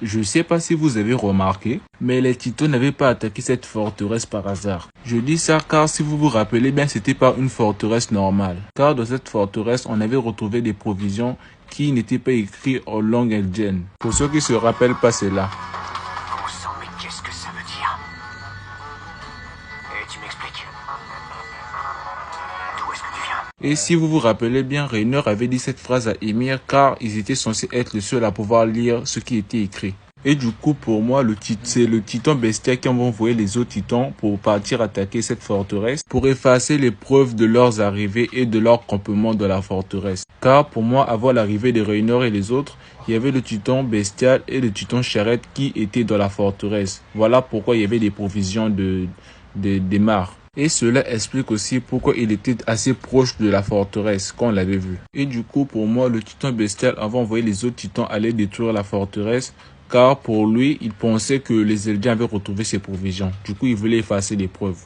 Je ne sais pas si vous avez remarqué, mais les Titans n'avaient pas attaqué cette forteresse par hasard. Je dis ça car si vous vous rappelez bien, c'était pas une forteresse normale. Car dans cette forteresse, on avait retrouvé des provisions qui n'étaient pas écrites en langue indienne. Pour ceux qui se rappellent pas cela. Bon sang, mais qu'est-ce que ça veut dire? Et tu m'expliques? D'où est-ce que tu viens? Et si vous vous rappelez bien, Rainer avait dit cette phrase à Ymir car ils étaient censés être les seuls à pouvoir lire ce qui était écrit. Et du coup, pour moi, c'est le titan bestial qui ont envoyé les autres titans pour partir attaquer cette forteresse, pour effacer les preuves de leurs arrivées et de leur campement dans la forteresse. Car pour moi, avant l'arrivée de Rainer et les autres, il y avait le titan bestial et le titan charrette qui étaient dans la forteresse. Voilà pourquoi il y avait des provisions des mares. Et cela explique aussi pourquoi il était assez proche de la forteresse, quand on l'avait vu. Et du coup, pour moi, le titan bestial avait envoyé les autres titans aller détruire la forteresse, car pour lui, il pensait que les Eldiens avaient retrouvé ses provisions. Du coup, il voulait effacer les preuves.